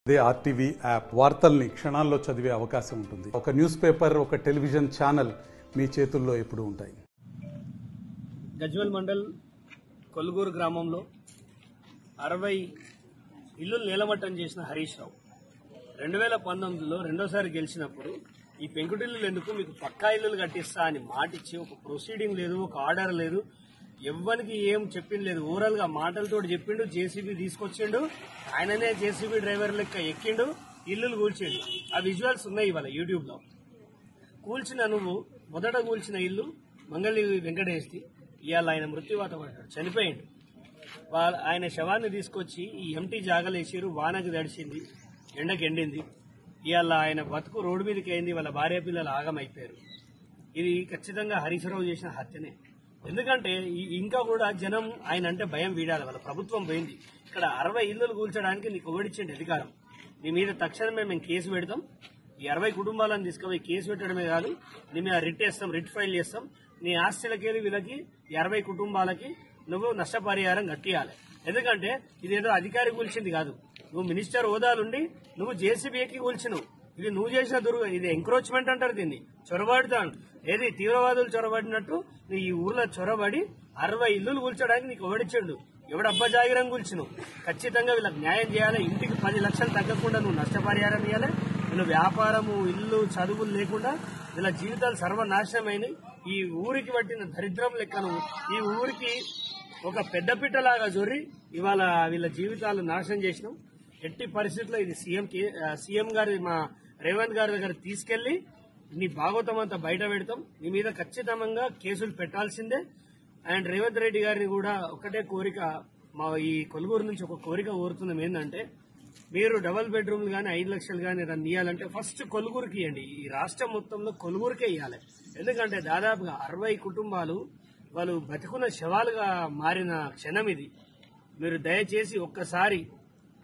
They RTV app వార్తల్ని క్షణాల్లో చదివే అవకాశం ఉంటుంది. ఒక న్యూస్ పేపర్, ఒక టెలివిజన్ ఛానల్ మీ చేతుల్లో ఎప్పుడూ ఉంటాయి. గజ్వేల్ మండల్ కొల్గూరు గ్రామంలో 60 ఇల్లు నేలమట్టం చేసిన హరీష్ రావు 2019లో రెండోసారి గెలిచినప్పుడు ఈ పెంకుటిల్లులు ఎందుకు, మీకు పక్కా ఇల్లులు కట్టిస్తా అని మాటిచ్చి ఒక ప్రొసీడింగ్ లేదు, ఒక ఆర్డర్ లేదు, ఎవ్వరికి ఏం చెప్పింది లేదు. ఓవరాల్ గా మాటలతో చెప్పిండు. జేసీబీ తీసుకొచ్చిండు, ఆయననే జేసీబీ డ్రైవర్ లెక్క ఎక్కిండు, ఇల్లులు కూల్చిండు. ఆ విజువల్స్ ఉన్నాయి ఇవాళ యూట్యూబ్ లో. మొదట కూల్చిన ఇల్లు మంగళి వెంకటేష్ది. ఇవాళ ఆయన మృత్యువాత పడ్డాడు, చనిపోయిండు. ఆయన శవాన్ని తీసుకొచ్చి ఈ ఎంటీ జాగలేసారు. వానకి తడిచింది, ఎండకి ఎండింది. ఇవాళ ఆయన బతుకు రోడ్డు మీదకి అయింది. వాళ్ళ భార్య పిల్లలు ఆగమైపోయారు. ఇది ఖచ్చితంగా హరీష్ రావు చేసిన హత్యనే. ఎందుకంటే ఇంకా కూడా జనం ఆయన అంటే భయం వీడాలి. వాళ్ళ ప్రభుత్వం పోయింది. ఇక్కడ 60 ఇల్లులు కూల్చడానికి నీకు ఒకటిచ్చిండి అధికారం. నీ మీద తక్షణమే మేము కేసు పెడతాం. ఈ 60 కుటుంబాలను తీసుకుపోయి కేసు పెట్టడమే కాదు, నీ మీద రిట్ వేస్తాం, రిట్ ఫైల్ చేస్తాం. నీ ఆస్తులకెళ్ళి వీళ్ళకి 60 కుటుంబాలకి నువ్వు నష్టపరిహారం కట్టియాలి. ఎందుకంటే ఇదేదో అధికారి కూల్చింది కాదు. నువ్వు మినిస్టర్ హోదాలుండి నువ్వు జేసీబీకి కూల్చినావు. ఇది నువ్వు చేసిన ఇది ఎంక్రోచ్మెంట్ అంటారు. దీన్ని చొరబడతాను. ఏది తీవ్రవాదులు చొరబడినట్టు నువ్వు ఈ ఊర్లో చొరబడి 60 ఇల్లులు కూల్చడానికి నీకు ఎవడిచ్చిండు? ఎవడు అబ్బజాగిరం కూల్చినావు? ఖచ్చితంగా వీళ్ళకి న్యాయం చేయాలి. ఇంటికి 10 లక్షలు తగ్గకుండా నువ్వు నష్టపరిహారం ఇవ్వాలి. వీళ్ళు వ్యాపారము, ఇల్లు, చదువులు లేకుండా వీళ్ళ జీవితాలు సర్వనాశనమైనవి. ఈ ఊరికి పట్టిన దరిద్రం లెక్కను ఈ ఊరికి ఒక పెద్దపిట్టలాగా జొర్రి ఇవాళ వీళ్ళ జీవితాలు నాశనం చేసినాం. ఎట్టి పరిస్థితుల్లో ఇది సీఎం గారి, మా రేవంత్ గారి దగ్గర తీసుకెళ్లి నీ భాగవతం అంతా బయట పెడతాం. నీ మీద ఖచ్చితంగా కేసులు పెట్టాల్సిందే. అండ్ రేవంత్ రెడ్డి గారిని కూడా ఒకటే కోరిక, మా ఈ కొల్గూరు నుంచి ఒక కోరిక కోరుతున్నాం. ఏంటంటే మీరు డబుల్ బెడ్రూమ్లు కానీ 5 లక్షలు కానీ దాన్ని ఇవ్వాలంటే ఫస్ట్ కొల్గూరుకి ఇవ్వండి. ఈ రాష్ట్రం మొత్తంలో కొల్గూరుకే ఇవ్వాలి. ఎందుకంటే దాదాపుగా 60 కుటుంబాలు వాళ్ళు బతికున్న శవాలుగా మారిన క్షణం ఇది. మీరు దయచేసి ఒక్కసారి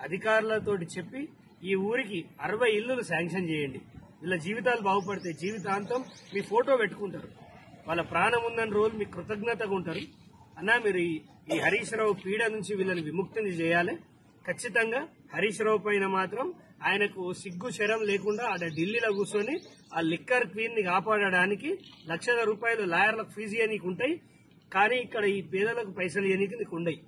అధికారులతోటి చెప్పి ఈ ఊరికి 60 ఇల్లులు శాంక్షన్ చేయండి. వీళ్ళ జీవితాలు బాగుపడితే జీవితాంతం మీ ఫోటో పెట్టుకుంటారు. వాళ్ళ ప్రాణం ఉందని రోజు మీకు కృతజ్ఞతగా ఉంటారు. అన్నా మీరు ఈ హరీష్ రావు పీడ నుంచి వీళ్ళని విముక్తిని చేయాలి. ఖచ్చితంగా హరీష్ రావు పైన మాత్రం ఆయనకు సిగ్గు శరం లేకుండా అక్కడ ఢిల్లీలో కూర్చొని ఆ లిక్కర్ క్వీన్ ని కాపాడడానికి లక్షల రూపాయలు లాయర్లకు ఫీజు ఇవ్వనీకి ఉంటాయి. కానీ ఇక్కడ ఈ పేదలకు పైసలు ఇవ్వనీకి నీకు ఉండయి.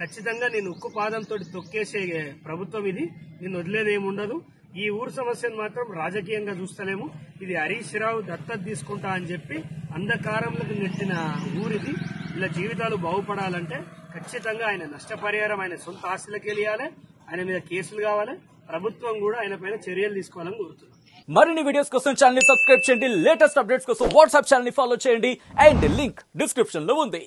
ఖచ్చితంగా నేను ఉక్కు పాదంతో తొక్కేసే ప్రభుత్వం ఇది. నేను వదిలేదేముండదు. ఈ ఊరు సమస్యను మాత్రం రాజకీయంగా చూస్తలేము. ఇది హరీష్ రావు దత్తత తీసుకుంటా అని చెప్పి అంధకారంలోకి నెట్టిన ఊరిది. ఇలా జీవితాలు బాగుపడాలంటే ఖచ్చితంగా ఆయన నష్టపరిహారం ఆయన సొంత ఆస్తులకి వెళ్ళాలి. ఆయన మీద కేసులు కావాలి. ప్రభుత్వం కూడా ఆయన పైన చర్యలు తీసుకోవాలని కోరుతున్నాం. మరిన్ని వీడియోస్ కోసం ఛానల్ ని సబ్స్క్రైబ్ చేయండి. లేటెస్ట్ అప్డేట్స్ కోసం వాట్సాప్ ఛానల్ ని ఫాలో చేయండి. అండ్ లింక్ డిస్క్రిప్షన్ లో ఉంది.